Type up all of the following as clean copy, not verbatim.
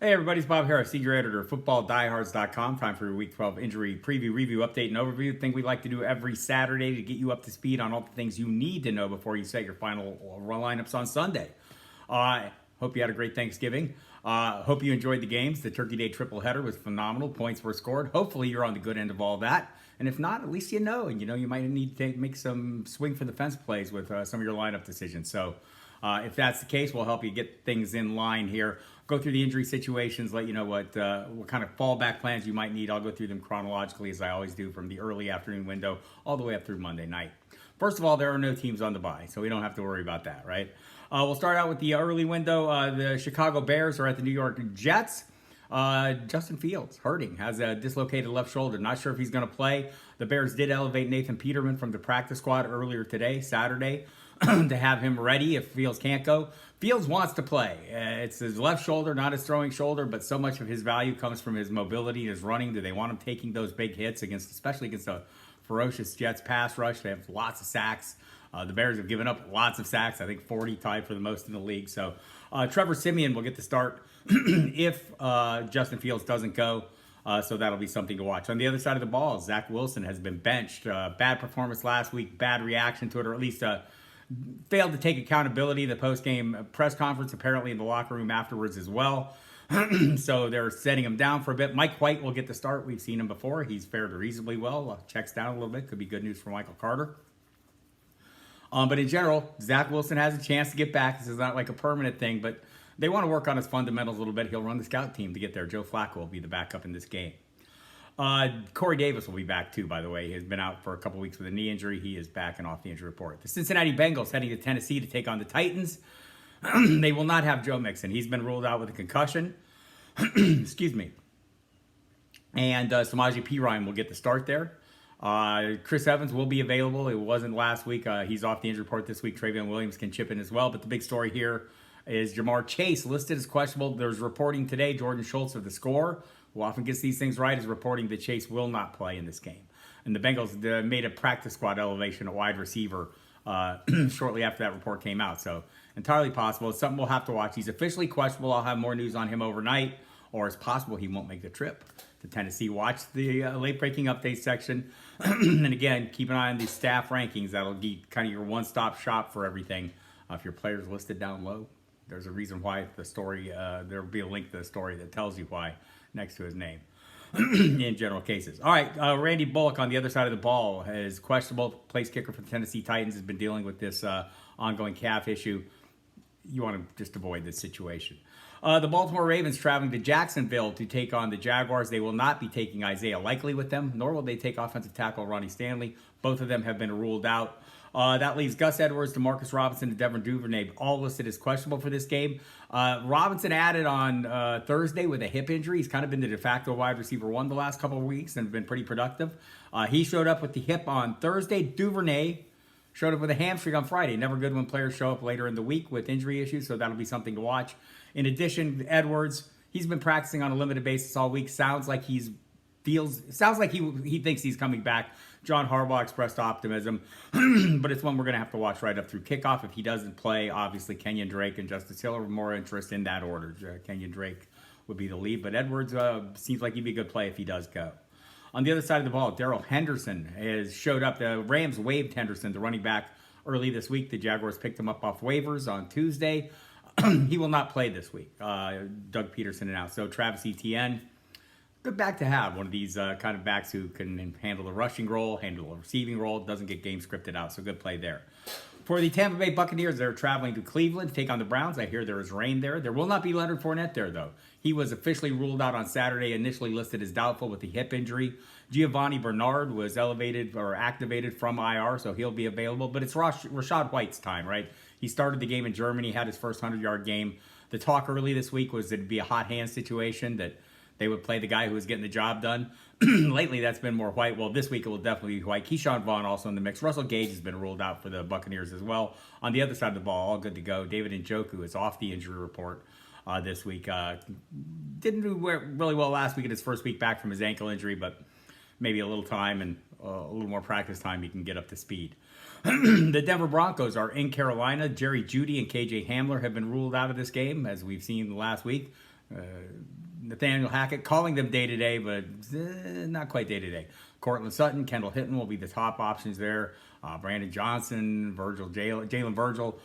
Hey everybody, it's Bob Harris, Senior Editor of FootballDiehards.com. Time for your Week 12 injury preview, review, update, and overview. Thing we like to do every Saturday to get you up to speed on all the things you need to know before you set your final lineups on Sunday. Hope you had a great Thanksgiving. Hope you enjoyed the games. The Turkey Day triple header was phenomenal. Points were scored. Hopefully you're on the good end of all that. And if not, at least you know. And you know you might need to make some swing for the fence plays with some of your lineup decisions. So if that's the case, we'll help you get things in line here. Go through the injury situations, let you know what kind of fallback plans you might need. I'll go through them chronologically, as I always do, from the early afternoon window all the way up through Monday night. First of all, there are no teams on the bye, so we don't have to worry about that, right? We'll start out with the early window. The Chicago Bears are at the New York Jets. Justin Fields hurting, has a dislocated left shoulder. Not sure if he's going to play. The Bears did elevate Nathan Peterman from the practice squad earlier today, Saturday, to have him ready if Fields can't go. Fields wants to play. It's his left shoulder, not his throwing shoulder, but so much of his value comes from his mobility, his running. Do they want him taking those big hits especially against a ferocious Jets pass rush? They have lots of sacks. The Bears have given up lots of sacks. I think 40 tied for the most in the league. So Trevor Siemian will get the start if Justin Fields doesn't go. So that'll be something to watch. On the other side of the ball, Zach Wilson has been benched. Bad performance last week, bad reaction to it, or at least failed to take accountability. The post-game press conference, apparently in the locker room afterwards as well. So they're setting him down for a bit. Mike White will get the start. We've seen him before. He's fared reasonably well. Checks down a little bit. Could be good news for Michael Carter. But in general, Zach Wilson has a chance to get back. This is not like a permanent thing, but they want to work on his fundamentals a little bit. He'll run the scout team to get there. Joe Flacco will be the backup in this game. Corey Davis will be back too, by the way. He has been out for a couple weeks with a knee injury. He is back and off the injury report. The Cincinnati Bengals heading to Tennessee to take on the Titans. They will not have Joe Mixon. He's been ruled out with a concussion. Excuse me. And Samaje Perine will get the start there. Chris Evans will be available. It wasn't last week. He's off the injury report this week. Travion Williams can chip in as well. But the big story here is Jamar Chase listed as questionable. There's reporting today. Jordan Schultz of The Score, who often gets these things right, is reporting that Chase will not play in this game. And the Bengals made a practice squad elevation at wide receiver shortly after that report came out. So entirely possible. It's something we'll have to watch. He's officially questionable. I'll have more news on him overnight, or it's possible he won't make the trip to Tennessee. Watch the late-breaking update section. And again, keep an eye on the staff rankings. That'll be kind of your one-stop shop for everything. If your player's listed down low, there's a reason why the story, there will be a link to the story that tells you why next to his name in general cases. All right, Randy Bullock on the other side of the ball is questionable. Place kicker for the Tennessee Titans has been dealing with this ongoing calf issue. You want to just avoid this situation. The Baltimore Ravens traveling to Jacksonville to take on the Jaguars. They will not be taking Isaiah Likely with them, nor will they take offensive tackle Ronnie Stanley. Both of them have been ruled out. That leaves Gus Edwards, DeMarcus Robinson, and Devin Duvernay all listed as questionable for this game. Robinson added on Thursday with a hip injury. He's kind of been the de facto wide receiver one the last couple of weeks and been pretty productive. He showed up with the hip on Thursday. Duvernay showed up with a hamstring on Friday. Never good when players show up later in the week with injury issues, so that'll be something to watch. In addition, Edwards, he's been practicing on a limited basis all week. Sounds like he thinks he's coming back. John Harbaugh expressed optimism, but it's one we're going to have to watch right up through kickoff. If he doesn't play, obviously Kenyon Drake and Justice Hill are more interest in that order. Kenyon Drake would be the lead, but Edwards seems like he'd be a good play if he does go. On the other side of the ball, Darrell Henderson has showed up. The Rams waived Henderson, the running back, early this week. The Jaguars picked him up off waivers on Tuesday. He will not play this week. Doug Peterson announced. So Travis Etienne, good back to have. One of these kind of backs who can handle the rushing role, handle the receiving role, doesn't get game scripted out. So good play there. For the Tampa Bay Buccaneers, they're traveling to Cleveland to take on the Browns. I hear there is rain there. There will not be Leonard Fournette there, though. He was officially ruled out on Saturday, initially listed as doubtful with the hip injury. Giovanni Bernard was elevated or activated from IR, so he'll be available. But it's Rashad White's time, right? He started the game in Germany, had his first 100-yard game. The talk early this week was it'd be a hot hand situation, that they would play the guy who was getting the job done. Lately, that's been more White. Well, this week it will definitely be White. Keyshawn Vaughn also in the mix. Russell Gage has been ruled out for the Buccaneers as well. On the other side of the ball, all good to go. David Njoku is off the injury report this week. Didn't do really well last week in his first week back from his ankle injury, but maybe a little time and a little more practice time, he can get up to speed. The Denver Broncos are in Carolina. Jerry Jeudy and KJ Hamler have been ruled out of this game, as we've seen last week. Nathaniel Hackett calling them day-to-day, but not quite day-to-day. Cortland Sutton, Kendall Hinton will be the top options there. Brandon Johnson, Jalen Virgil,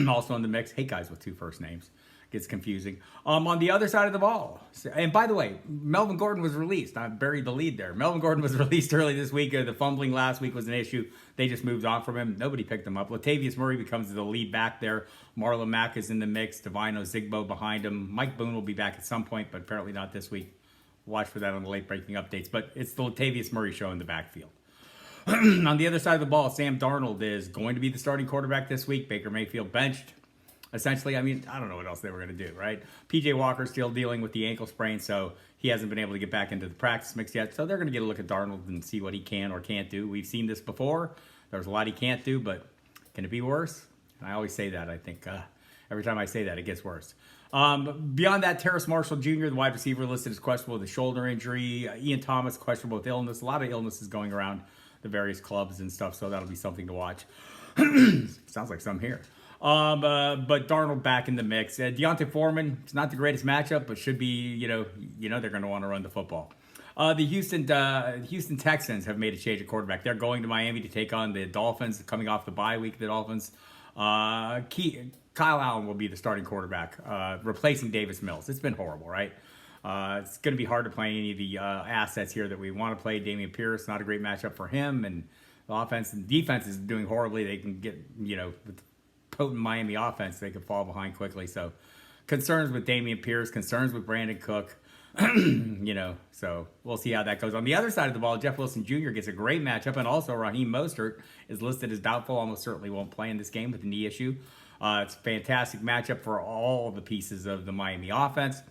also in the mix. Hate guys with two first names. Gets confusing. On the other side of the ball, and by the way, Melvin Gordon was released. I buried the lead there. Melvin Gordon was released early this week. The fumbling last week was an issue. They just moved on from him. Nobody picked him up. Latavius Murray becomes the lead back there. Marlon Mack is in the mix. Divine Ozigbo behind him. Mike Boone will be back at some point, but apparently not this week. Watch for that on the late breaking updates. But it's the Latavius Murray show in the backfield. On the other side of the ball, Sam Darnold is going to be the starting quarterback this week. Baker Mayfield benched. Essentially, I mean, I don't know what else they were going to do, right? P.J. Walker's still dealing with the ankle sprain, so he hasn't been able to get back into the practice mix yet. So they're going to get a look at Darnold and see what he can or can't do. We've seen this before. There's a lot he can't do, but can it be worse? I always say that. I think every time I say that, it gets worse. Beyond that, Terrace Marshall Jr., the wide receiver, listed as questionable with a shoulder injury. Ian Thomas, questionable with illness. A lot of illnesses going around the various clubs and stuff, so that'll be something to watch. Sounds like some here. But Darnold back in the mix. Deontay Foreman, it's not the greatest matchup, but should be, you know they're going to want to run the football. The Houston Texans have made a change at quarterback. They're going to Miami to take on the Dolphins, coming off the bye week. The Dolphins. Kyle Allen will be the starting quarterback, replacing Davis Mills. It's been horrible, right? It's going to be hard to play any of the assets here that we want to play. Dameon Pierce, not a great matchup for him, and the offense and defense is doing horribly. They can get, with potent Miami offense, they could fall behind quickly. So concerns with Dameon Pierce, concerns with Brandon Cook, so we'll see how that goes. On the other side of the ball, Jeff Wilson Jr. gets a great matchup, and also Raheem Mostert is listed as doubtful, almost certainly won't play in this game with a knee issue. It's a fantastic matchup for all the pieces of the Miami offense.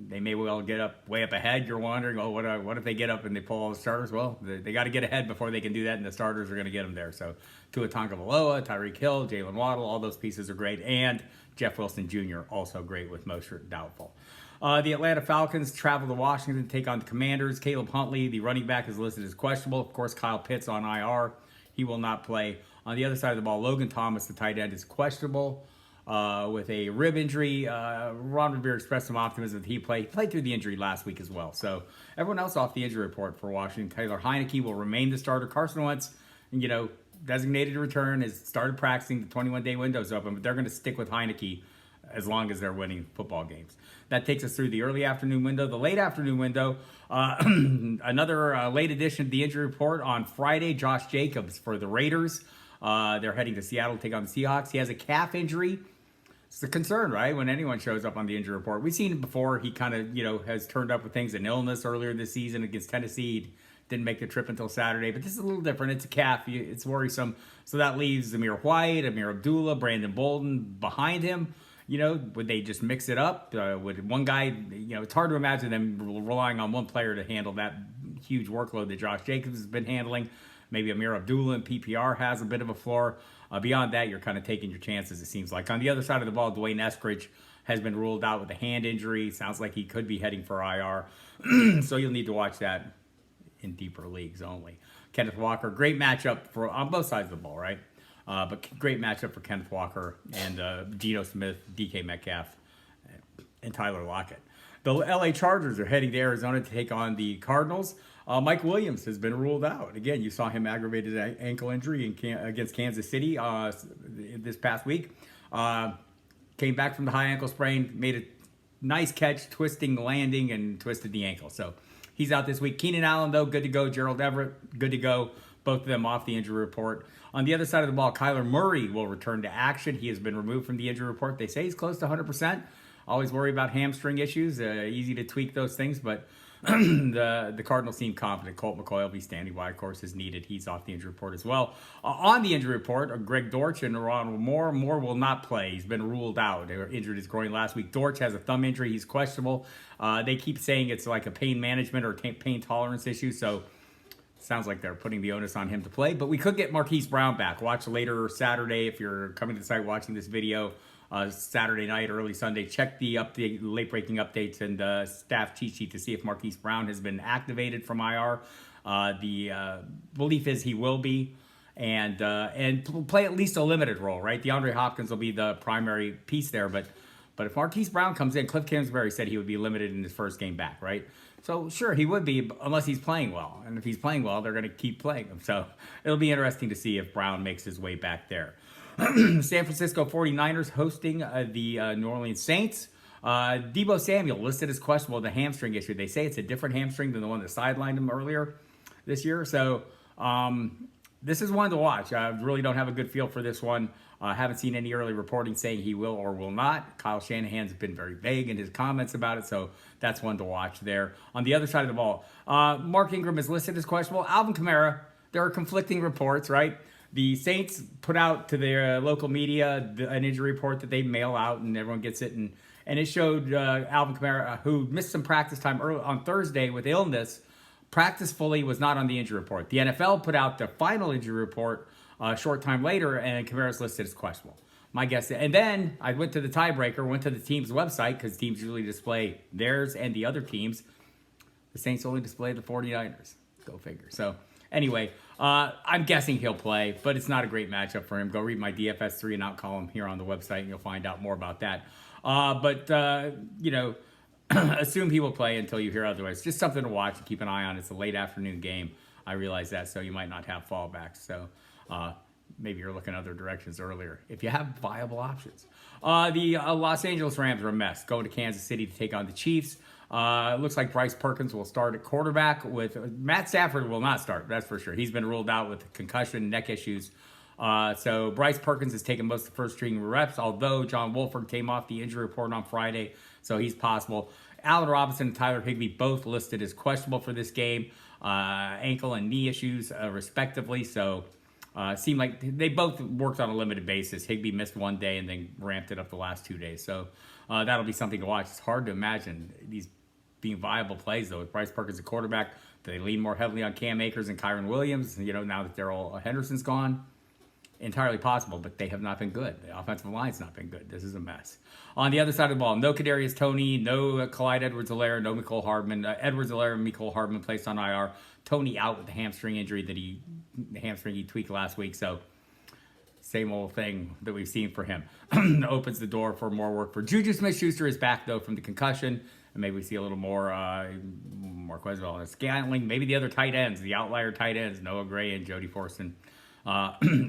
They may well get way up ahead. You're wondering, what if they get up and they pull all the starters? Well, they got to get ahead before they can do that, and the starters are going to get them there. So Tua Tagovailoa, Tyreek Hill, Jalen Waddle, all those pieces are great, and Jeff Wilson Jr. also great with Mostert doubtful. The Atlanta Falcons travel to Washington to take on the Commanders. Caleb Huntley, the running back, is listed as questionable. Of course, Kyle Pitts on IR. He will not play. On the other side of the ball, Logan Thomas, the tight end, is questionable with a rib injury. Ron Rivera expressed some optimism that he played through the injury last week as well. So everyone else off the injury report for Washington. Taylor Heineke will remain the starter. Carson Wentz, designated to return, has started practicing. The 21-day window's open, but they're going to stick with Heineke as long as they're winning football games. That takes us through the early afternoon window. The late afternoon window, another late addition to the injury report on Friday, Josh Jacobs for the Raiders. They're heading to Seattle to take on the Seahawks. He has a calf injury. It's a concern, right, when anyone shows up on the injury report. We've seen it before. He kind of, has turned up with things, an illness earlier this season against Tennessee. He didn't make the trip until Saturday, but this is a little different. It's a calf. It's worrisome. So that leaves Amir White, Amir Abdullah, Brandon Bolden behind him. Would they just mix it up? Would one guy, it's hard to imagine them relying on one player to handle that huge workload that Josh Jacobs has been handling. Maybe Amir Abdullah in PPR has a bit of a floor. Beyond that, you're kind of taking your chances, it seems like. On the other side of the ball, Dwayne Eskridge has been ruled out with a hand injury. Sounds like he could be heading for IR. So you'll need to watch that in deeper leagues only. Kenneth Walker, great matchup on both sides of the ball, right? But great matchup for Kenneth Walker and Geno Smith, DK Metcalf, and Tyler Lockett. The LA Chargers are heading to Arizona to take on the Cardinals. Mike Williams has been ruled out. Again, you saw him aggravated ankle injury against Kansas City this past week. Came back from the high ankle sprain, made a nice catch, landing, and twisted the ankle. So he's out this week. Keenan Allen, though, good to go. Gerald Everett, good to go. Both of them off the injury report. On the other side of the ball, Kyler Murray will return to action. He has been removed from the injury report. They say he's close to 100%. Always worry about hamstring issues. Easy to tweak those things, but the Cardinals seem confident. Colt McCoy will be standing by, of course, as needed. He's off the injury report as well. On the injury report, Greg Dortch and Ronald Moore. Moore will not play. He's been ruled out. They were injured his groin last week. Dortch has a thumb injury. He's questionable. They keep saying it's like a pain management or pain tolerance issue, so sounds like they're putting the onus on him to play. But we could get Marquise Brown back. Watch later Saturday if you're coming to the site watching this video. Saturday night, early Sunday, check the late-breaking updates and staff cheat sheet to see if Marquise Brown has been activated from IR. The belief is he will be, and play at least a limited role, right? DeAndre Hopkins will be the primary piece there, but But if Marquise Brown comes in, Cliff Kingsbury said he would be limited in his first game back, right? So sure, he would be, unless he's playing well. And if he's playing well, they're going to keep playing him. So it'll be interesting to see if Brown makes his way back there. San Francisco 49ers hosting the New Orleans Saints. Deebo Samuel listed as questionable with a hamstring issue. They say it's a different hamstring than the one that sidelined him earlier this year. So this is one to watch. I really don't have a good feel for this one. I haven't seen any early reporting saying he will or will not. Kyle Shanahan's been very vague in his comments about it, so that's one to watch there. On the other side of the ball, Mark Ingram is listed as questionable. Alvin Kamara, there are conflicting reports, right? The Saints put out to their local media an injury report that they mail out, and everyone gets it. And it showed Alvin Kamara, who missed some practice time early on Thursday with illness, practiced fully, was not on the injury report. The NFL put out the final injury report a short time later, and Kamara's listed as questionable. My guess, and then I went to the tiebreaker, went to the team's website, because teams usually display theirs and the other teams. The Saints only display the 49ers. Go figure. So anyway, I'm guessing he'll play, but it's not a great matchup for him. Go read my DFS 3 and out column here on the website, and you'll find out more about that. Assume he will play until you hear otherwise. Just something to watch and keep an eye on. It's a late afternoon game. I realize that, so you might not have fallbacks. So maybe you're looking other directions earlier if you have viable options. The Los Angeles Rams are a mess. Going to Kansas City to take on the Chiefs. It looks like Bryce Perkins will start at quarterback. With Matt Stafford will not start, that's for sure. He's been ruled out with concussion, neck issues. So Bryce Perkins has taken most of the first string reps, although John Wolford came off the injury report on Friday, so he's possible. Allen Robinson and Tyler Higbee both listed as questionable for this game, ankle and knee issues respectively. So seemed like they both worked on a limited basis. Higbee missed one day and then ramped it up the last 2 days. So that'll be something to watch. It's hard to imagine these being viable plays, though. With Bryce Perkins at quarterback, do they lean more heavily on Cam Akers and Kyron Williams, now that Darrell Henderson's gone? Entirely possible, but they have not been good. The offensive line's not been good. This is a mess. On the other side of the ball, no Kadarius Toney, no Clyde Edwards-Helaire, no Mecole Hardman. Edwards-Helaire and Mecole Hardman placed on IR. Toney out with the hamstring injury the hamstring he tweaked last week. So same old thing that we've seen for him. Opens the door for more work for Juju Smith-Schuster is back, though, from the concussion. And maybe we see a little more Marquez Scantling. Maybe the other tight ends, the outlier tight ends, Noah Gray and Jody Fortson.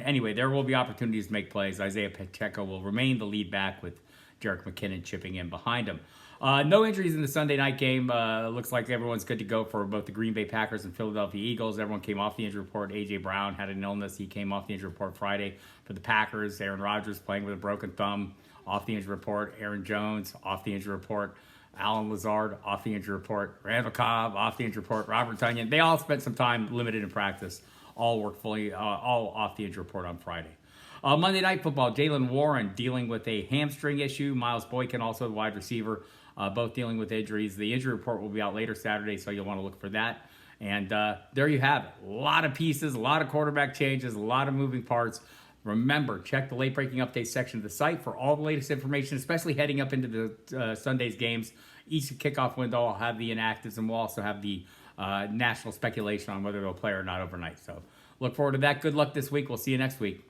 Anyway, there will be opportunities to make plays. Isaiah Pacheco will remain the lead back with Jerick McKinnon chipping in behind him. No injuries in the Sunday night game. Looks like everyone's good to go for both the Green Bay Packers and Philadelphia Eagles. Everyone came off the injury report. A.J. Brown had an illness. He came off the injury report Friday for the Packers. Aaron Rodgers playing with a broken thumb, off the injury report. Aaron Jones, off the injury report. Alan Lazard, off the injury report. Randall Cobb, off the injury report. Robert Tonyan. They all spent some time limited in practice. All worked fully, all off the injury report on Friday. Monday Night Football, Jaylen Warren dealing with a hamstring issue. Miles Boykin, also the wide receiver, both dealing with injuries. The injury report will be out later Saturday, so you'll want to look for that. And there you have it. A lot of pieces, a lot of quarterback changes, a lot of moving parts. Remember, check the late-breaking updates section of the site for all the latest information, especially heading up into the Sunday's games. Each kickoff window will have the inactives, and we'll also have the national speculation on whether they'll play or not overnight. So look forward to that. Good luck this week. We'll see you next week.